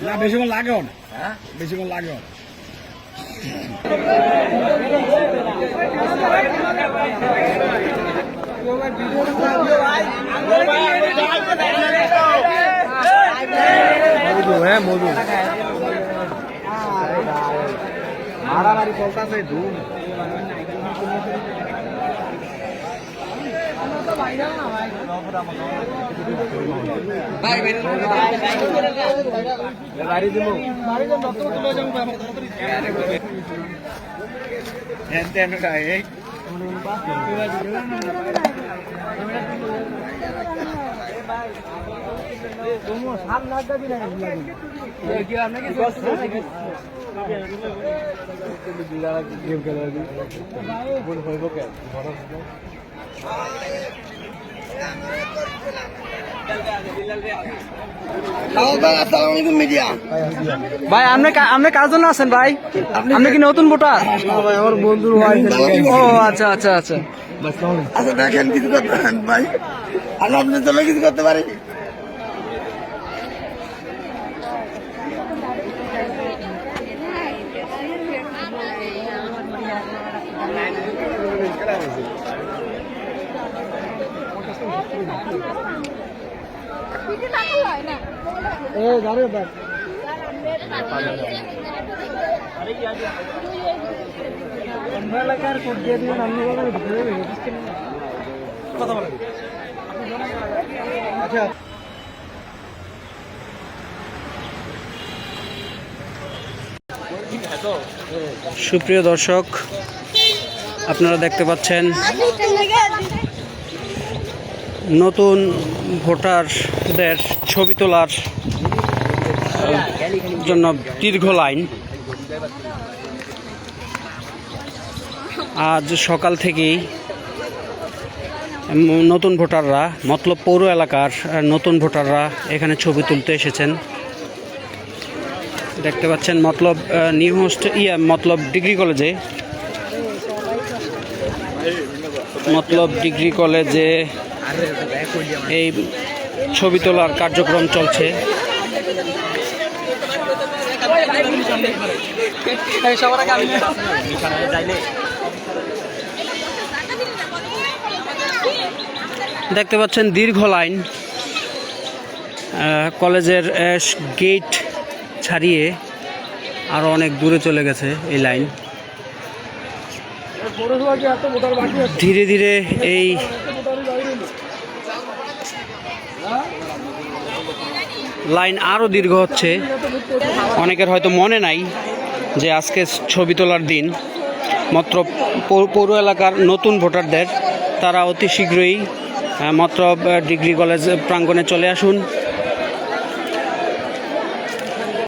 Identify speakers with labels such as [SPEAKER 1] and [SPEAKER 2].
[SPEAKER 1] না বেশিক্ষণ লাগেও না, হ্যাঁ বেশিক্ষণ লাগেও না। হ্যাঁ মধু মারামারি চলতেছে ধুম।
[SPEAKER 2] ভাই আপনি কার জন্য আছেন ভাই? আপনি কি নতুন ভোটার?
[SPEAKER 1] আমার বন্ধুর
[SPEAKER 2] ও আচ্ছা আচ্ছা আচ্ছা।
[SPEAKER 1] আচ্ছা দেখেন কিছু করতে পারেন ভাই, আর আপনার জন্য কিছু করতে পারি।
[SPEAKER 2] সুপ্রিয় দর্শক, আপনারা দেখতে পাচ্ছেন নতুন ভোটারদের ছবি তোলার জন্য দীর্ঘ লাইন। আজ সকাল থেকেই নতুন ভোটাররা, মতলব পৌর এলাকার নতুন ভোটাররা এখানে ছবি তুলতে এসেছেন। দেখতে পাচ্ছেন মতলব নিউ মতলব ডিগ্রি কলেজে, মতলব ডিগ্রি কলেজে এই ছবি তোলার কার্যক্রম চলছে। দেখতে পাচ্ছেন দীর্ঘ লাইন, কলেজের গেট ছাড়িয়ে আরো অনেক দূরে চলে গেছে এই লাইন। ধীরে ধীরে এই লাইন আরো দীর্ঘ হচ্ছে। অনেকের হয়তো মনে নাই যে আজকে ছবি তোলার দিন। মাত্র পৌর এলাকার নতুন ভোটারদের তারা অতি শীঘ্রই মাত্র ডিগ্রি কলেজ প্রাঙ্গণে চলে আসুন।